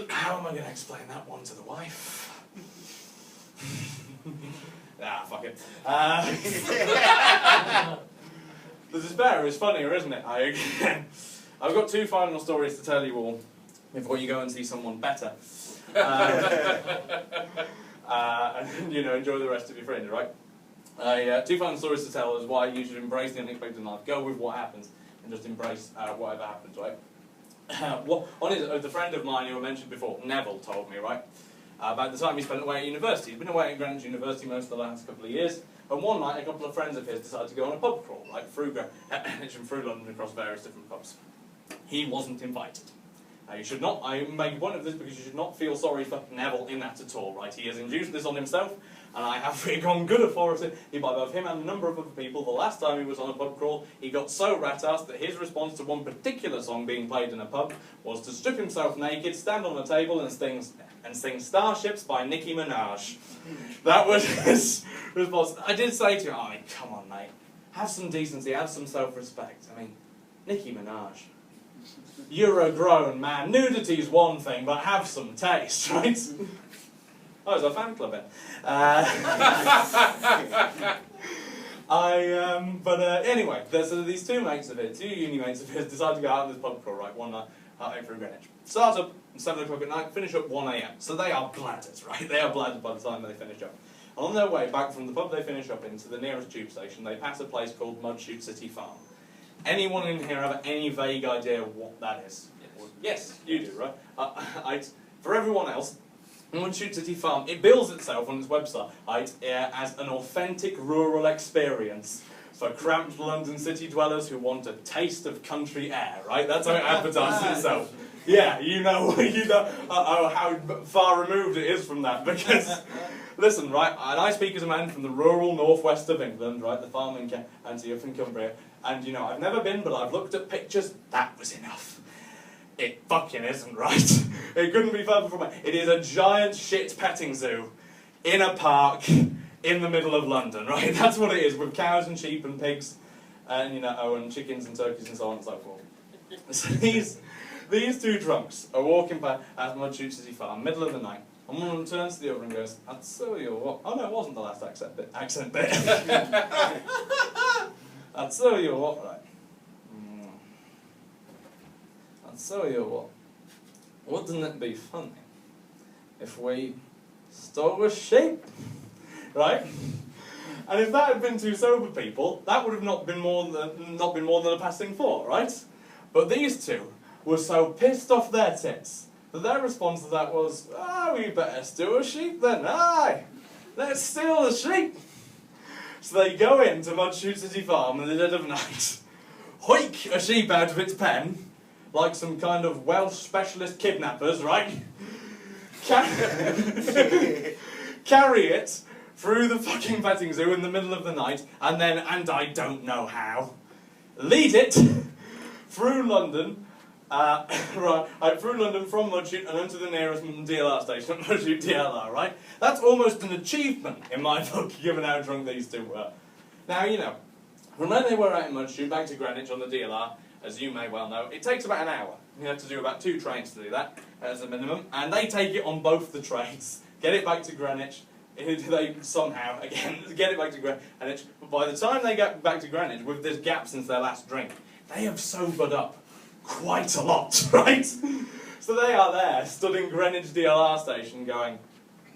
How am I going to explain that one to the wife? Fuck it. The despair is funnier, isn't it? I've got 2 final stories to tell you all before you go and see someone better. And, you know, enjoy the rest of your fringe, right? 2 final stories to tell is why you should embrace the unexpected in life. Go with what happens and just embrace whatever happens, right? The friend of mine who I mentioned before, Neville, told me, right, about the time he spent away at university. He'd been away at Greenwich University most of the last couple of years, and one night a couple of friends of his decided to go on a pub crawl, like through London across various different pubs. He wasn't invited. You should not, I make a point of this because you should not feel sorry for Neville in that at all, right? He has induced this on himself, and I have on good authority by both him and a number of other people. The last time he was on a pub crawl, he got so rat-assed that his response to one particular song being played in a pub was to strip himself naked, stand on a table and sing Starships by Nicki Minaj. That was his response. I did say to him, I mean, come on, mate, have some decency, have some self-respect. I mean, Nicki Minaj. You're a grown man. Nudity's one thing, but have some taste, right? Oh, it's a fan club it. Anyway, so these 2 mates of his, 2 uni mates of his, decided to go out on this pub crawl, right, one night, out through Greenwich. Start up at 7 o'clock at night, finish up 1 AM. So they are bladdered, right? They are bladdered by the time they finish up. And on their way back from the pub they finish up into the nearest tube station, they pass a place called Mudchute City Farm. Anyone in here have any vague idea what that is? Yes, you do, right? For everyone else, Mudchute City Farm, it bills itself on its website as an authentic rural experience for cramped London city dwellers who want a taste of country air, right? That's how it advertises itself. Yeah, you know how far removed it is from that, because Listen, right, and I speak as a man from the rural northwest of England, right, the farming county of Cumbria, and, you know, I've never been, but I've looked at pictures. That was enough. It fucking isn't, right? It couldn't be further from it. It is a giant shit petting zoo in a park in the middle of London, right? That's what it is, with cows and sheep and pigs, and, you know, and chickens and turkeys and so on and so forth. So these two drunks are walking by at Mudshoots Farm, middle of the night, and one of them turns to the other and goes, "I'd tell you what." Oh no, it wasn't the last accent bit. I'd tell you what, right? I'd tell you what. Wouldn't it be funny if we stole a sheep, right? And if that had been two sober people, that would have not been more than a passing thought, right? But these two were so pissed off their tits that their response to that was, we better steal a sheep then, aye! Let's steal the sheep! So they go into Mudshoots Farm in the dead of night, hoik a sheep out of its pen, like some kind of Welsh specialist kidnappers, right? Carry it through the fucking petting zoo in the middle of the night, and then, and I don't know how, lead it through London, through London from Mudshoots and into the nearest DLR station at Mudshoots DLR, right? That's almost an achievement in my book, given how drunk these two were. Now, you know, from when they were out in Mudshoots back to Greenwich on the DLR, as you may well know, it takes about an hour. You have to do about 2 trains to do that, as a minimum, and they take it on both the trains, get it back to Greenwich. They somehow, again, get it back to Greenwich, but by the time they get back to Greenwich, with this gap since their last drink, they have sobered up quite a lot, right? So they are there, stood in Greenwich DLR station going,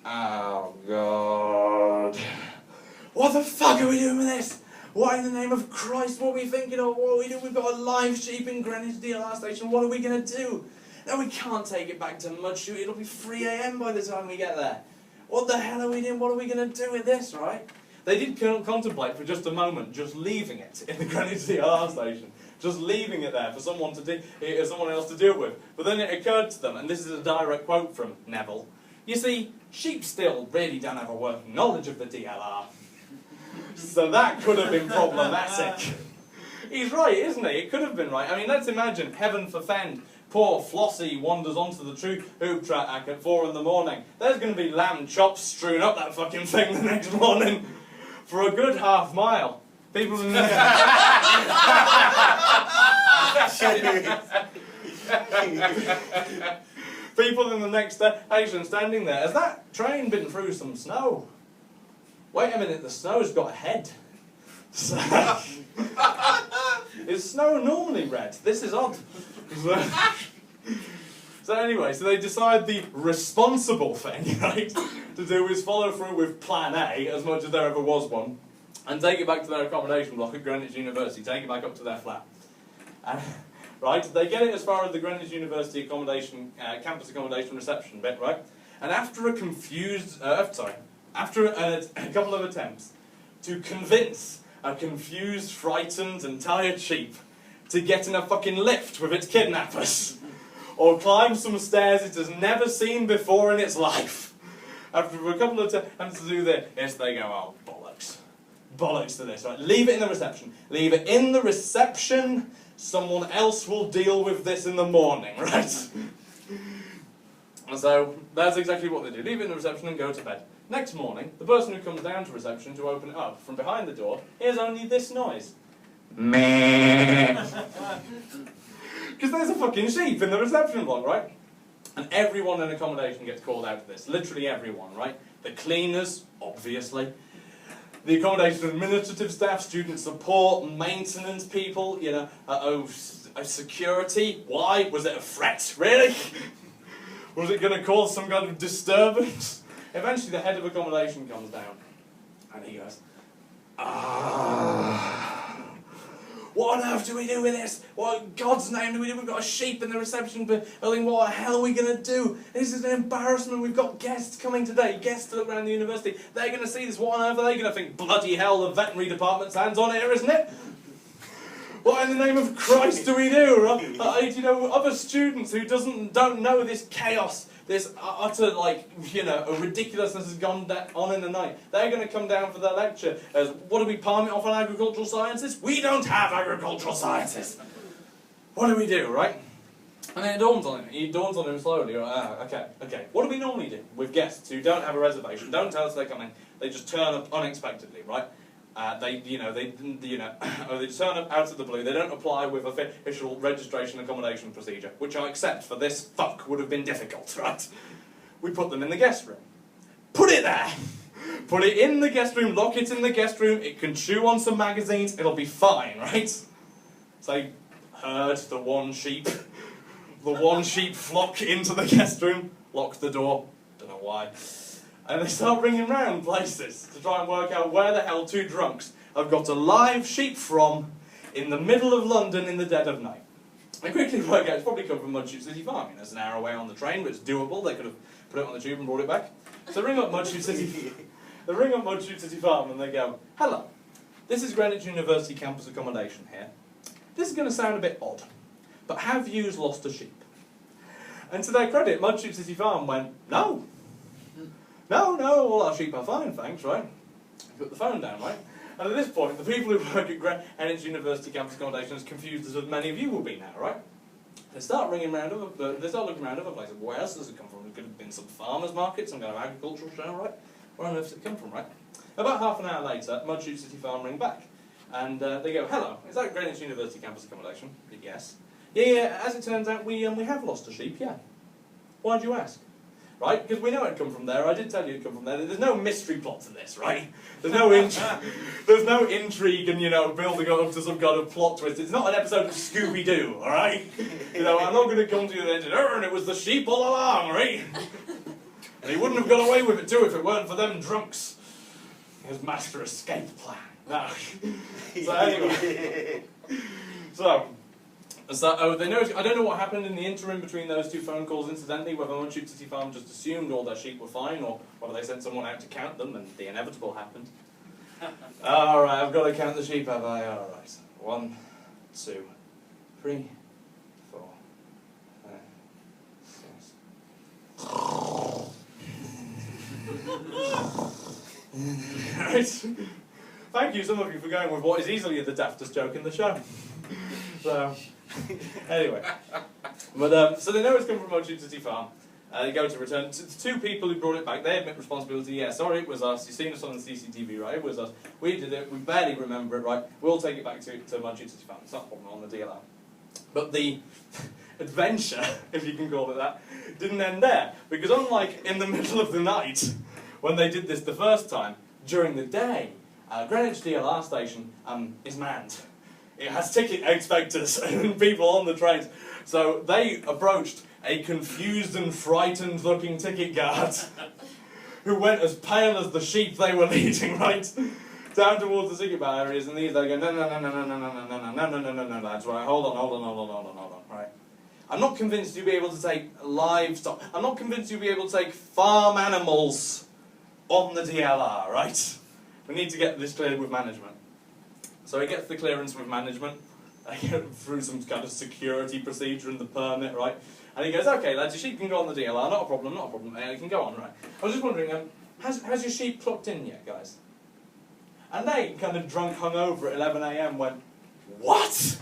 "Oh God, what the fuck are we doing with this? What in the name of Christ, what are we thinking of? What are we doing? We've got a live sheep in Greenwich DLR station, what are we going to do? No, we can't take it back to Mudshoots, it'll be 3 AM by the time we get there. What the hell are we doing? What are we going to do with this, right?" They did contemplate for just a moment just leaving it in the Greenwich DLR station, just leaving it there for someone else to deal with. But then it occurred to them, and this is a direct quote from Neville, "You see, sheep still really don't have a working knowledge of the DLR. So that could have been problematic." He's right, isn't he? It could have been right. I mean, let's imagine, heaven forfend, poor Flossie wanders onto the hoop track at 4 in the morning. There's going to be lamb chops strewn up that fucking thing the next morning for a good half mile. People in people in the next station standing there. Has that train been through some snow? Wait a minute, the snow's got a head. Is snow normally red? This is odd. So anyway, so they decide the responsible thing, right, to do is follow through with plan A, as much as there ever was one, and take it back to their accommodation block at Greenwich University, take it back up to their flat. And, right, they get it as far as the Greenwich University accommodation, campus accommodation reception bit, right, and after a couple of attempts to convince a confused, frightened and tired sheep to get in a fucking lift with its kidnappers, or climb some stairs it has never seen before in its life. After a couple of attempts to do this, yes, they go, "Oh, bollocks. Bollocks to this, right? Leave it in the reception. Leave it in the reception. Someone else will deal with this in the morning," right? And so, that's exactly what they do. Leave it in the reception and go to bed. Next morning, the person who comes down to reception to open it up, from behind the door, hears only this noise. Meh. Because there's a fucking sheep in the reception block, right? And everyone in accommodation gets called out to this. Literally everyone, right? The cleaners, obviously. The accommodation administrative staff, student support, maintenance people, you know, security. Why? Was it a threat? Really? Was it going to cause some kind of disturbance? Eventually the head of accommodation comes down and he goes, what on earth do we do with this? What in God's name do we do? We've got a sheep in the reception building, what the hell are we going to do? This is an embarrassment, we've got guests coming today, guests to look around the university, they're going to see this, what on earth are they going to think? Bloody hell, the veterinary department's hands on here, isn't it? What in the name of Christ do we do? You know, other students who don't know this chaos this utter, like, you know, a ridiculousness has gone on in the night. They're going to come down for their lecture as, what do we palm it off on agricultural sciences? We don't have agricultural sciences. What do we do, right? And then it dawns on him slowly, okay, what do we normally do with guests who don't have a reservation, don't tell us they're coming, they just turn up unexpectedly, right? They just turn up out of the blue, they don't apply with official registration accommodation procedure, which I accept for this fuck would have been difficult, right? We put them in the guest room. Put it there! Put it in the guest room, lock it in the guest room, it can chew on some magazines, it'll be fine, right? So I herd the one sheep flock into the guest room, lock the door, don't know why. And they start ringing round places to try and work out where the hell two drunks have got a live sheep from in the middle of London in the dead of night. I quickly work out it's probably come from Mudchute City Farm. It's an hour away on the train, but it's doable. They could have put it on the tube and brought it back. So they ring up Mudchute City Farm and they go, hello, this is Greenwich University campus accommodation here. This is going to sound a bit odd, but have you lost a sheep? And to their credit, Mudchute City Farm went, no, all our sheep are fine, thanks, right? Put the phone down, right? And at this point, the people who work at Greenwich University campus accommodation, as confused as many of you will be now, right? They start looking around other places. Where else does it come from? It could have been some farmers market, some kind of agricultural show, right? Where on earth does it come from, right? About half an hour later, Mudchute City Farm ring back. And they go, hello, is that Greenwich University campus accommodation? Yes. Yeah, as it turns out, we have lost a sheep, yeah. Why'd you ask? Right? Because we know it'd come from there. I did tell you it'd come from there. There's no mystery plot to this, right? There's no intrigue and, you know, building up to some kind of plot twist. It's not an episode of Scooby-Doo, all right? You know, I'm not going to come to you and it was the sheep all along, right? And he wouldn't have got away with it too if it weren't for them drunks. His master escape plan. No. So anyway. So they know. I don't know what happened in the interim between those two phone calls, incidentally, whether Mudchute City Farm just assumed all their sheep were fine, or whether they sent someone out to count them, and the inevitable happened. Alright, I've got to count the sheep, have I? Alright. 1, 2, 3, 4, 5, 6. Right. Thank you, some of you, for going with what is easily the daftest joke in the show. So, anyway. But, so they know it's come from Mudchute City Farm. They go to return. Two people who brought it back, they admit responsibility. Yeah, sorry, it was us. You've seen us on the CCTV, right? It was us. We did it. We barely remember it, right? We'll take it back to Mudchute City Farm. It's not a problem on the DLR. But the adventure, if you can call it that, didn't end there. Because unlike in the middle of the night, when they did this the first time, during the day, Greenwich DLR station is manned. It has ticket inspectors and people on the trains. So they approached a confused and frightened looking ticket guard who went as pale as the sheep they were leading, right? Down towards the ticket barriers, and these they go, no, lads, right, hold on, right? I'm not convinced you'll be able to take livestock. I'm not convinced you'll be able to take farm animals on the DLR, right? We need to get this cleared with management. So he gets the clearance with management. They get through some kind of security procedure and the permit, right? And he goes, okay, lads, your sheep can go on the DLR, not a problem, you can go on, right? I was just wondering, has your sheep clocked in yet, guys? And they, kind of drunk, hungover at 11 AM, went, what?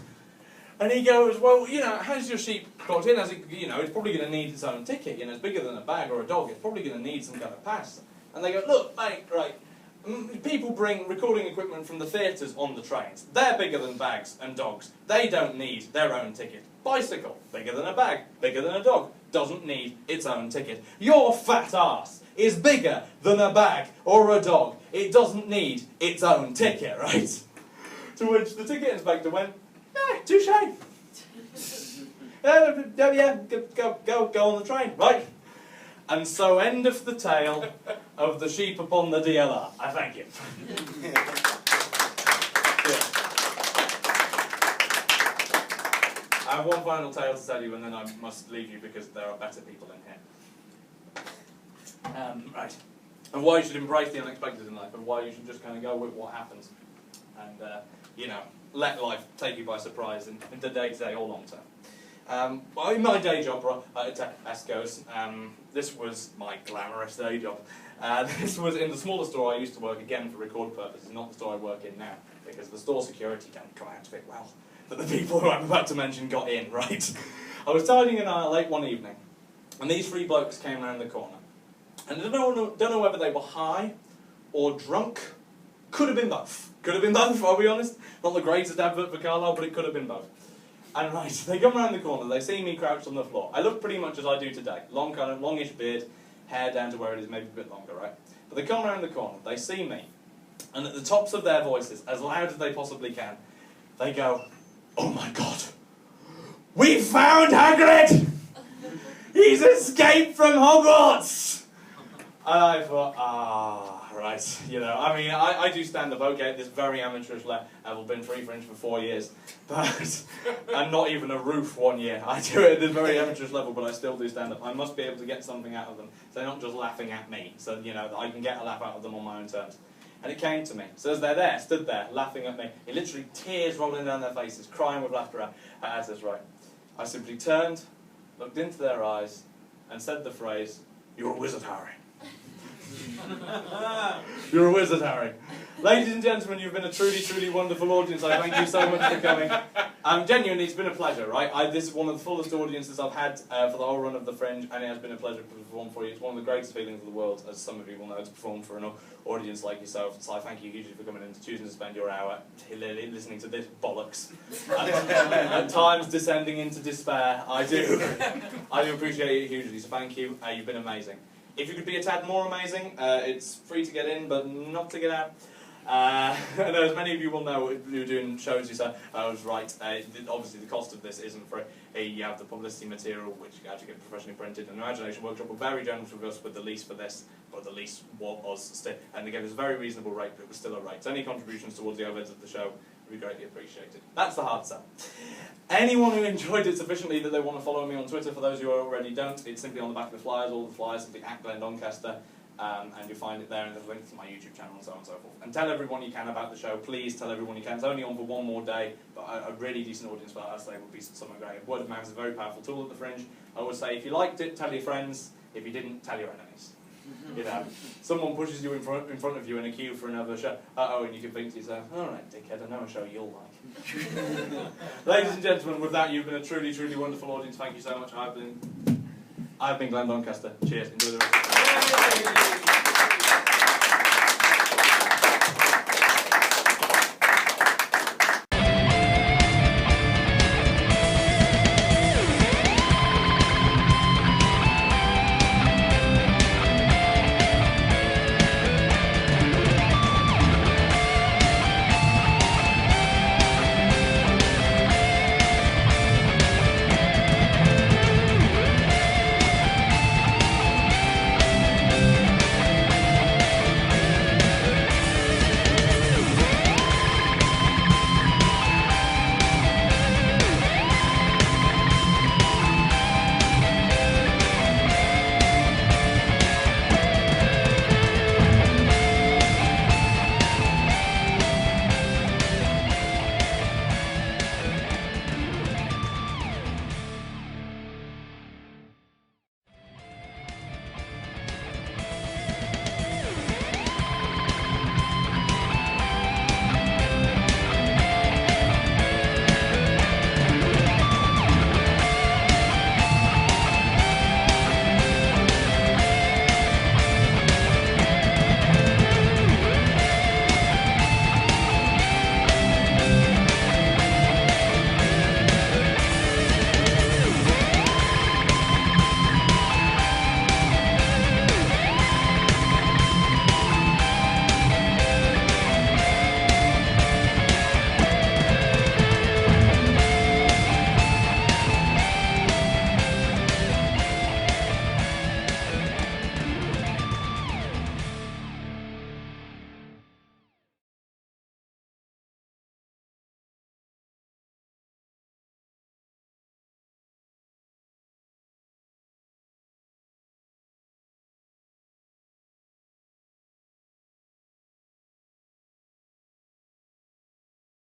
And he goes, well, you know, has your sheep clocked in? Has it, you know, it's probably going to need its own ticket, you know, it's bigger than a bag or a dog, it's probably going to need some kind of pass. And they go, look, mate, right, people bring recording equipment from the theatres on the trains. They're bigger than bags and dogs. They don't need their own ticket. Bicycle, bigger than a bag, bigger than a dog, doesn't need its own ticket. Your fat ass is bigger than a bag or a dog. It doesn't need its own ticket, right? To which the ticket inspector went, yeah, touche. Yeah, go on the train, right? And so end of the tale of the sheep upon the DLR. I thank you. I have one final tale to tell you, and then I must leave you because there are better people in here. Right. And why you should embrace the unexpected in life, and why you should just kind of go with what happens. And, you know, let life take you by surprise in the day-to-day or long-term. Well, in my day job at Tesco's, this was my glamorous day job. This was in the smaller store I used to work, again for record purposes, not the store I work in now, because the store security don't come out of it well. But the people who I'm about to mention got in, right? I was tidying an aisle late one evening, and these three blokes came around the corner. And I don't know whether they were high or drunk. Could have been both. Could have been both, I'll be honest. Not the greatest advert for Carlisle, but it could have been both. And right, they come around the corner, they see me crouched on the floor. I look pretty much as I do today. Long, kind of longish beard, hair down to where it is, maybe a bit longer, right? But they come around the corner, they see me, and at the tops of their voices, as loud as they possibly can, they go, "Oh my God, we found Hagrid! He's escaped from Hogwarts!" And I thought, right, you know, I mean, I do stand-up, okay, at this very amateurish level. I've been free Fringe for 4 years, but I'm not even a roof 1 year. I do it at this very amateurish level, but I still do stand-up. I must be able to get something out of them, so they're not just laughing at me, so, you know, that I can get a laugh out of them on my own terms. And it came to me. So as they're there, stood there, laughing at me, it literally tears rolling down their faces, crying with laughter at us, right? I simply turned, looked into their eyes, and said the phrase, "You're a wizard, Harry." You're a wizard, Harry. Ladies and gentlemen, you've been a truly, truly wonderful audience. I thank you so much for coming. Genuinely, it's been a pleasure, right? This is one of the fullest audiences I've had for the whole run of the Fringe, and it has been a pleasure to perform for you. It's one of the greatest feelings of the world, as some of you will know, to perform for an audience like yourself. So I thank you hugely for coming in and choosing to spend your hour listening to this bollocks. At times descending into despair. I do appreciate it hugely, so thank you. You've been amazing. If you could be a tad more amazing, it's free to get in, but not to get out. And as many of you will know, if you're doing shows, you said, I was right, obviously the cost of this isn't free. You have the publicity material, which you actually get professionally printed, and the Imagination Workshop were very generous with us with the lease for this, but the lease was still, and they gave us a very reasonable rate, but it was still a rate. So any contributions towards the overheads of the show would be greatly appreciated. That's the hard sell. Anyone who enjoyed it sufficiently that they want to follow me on Twitter, for those who already don't, it's simply on the back of the flyers, all the flyers, simply at Glen Doncaster, and you'll find it there, and there's links to my YouTube channel and so on and so forth. And tell everyone you can about the show, please tell everyone you can. It's only on for one more day, but a really decent audience for us, they would be something great. Word of mouth is a very powerful tool at the Fringe. I always say, if you liked it, tell your friends. If you didn't, tell your enemies. You know, someone pushes you in front of you in a queue for another show, and you can think to yourself, alright dickhead, I know a show you'll like. Ladies and gentlemen, with that, you've been a truly, truly wonderful audience. Thank you so much. I've been Glen Doncaster. Cheers. Enjoy the rest of the day.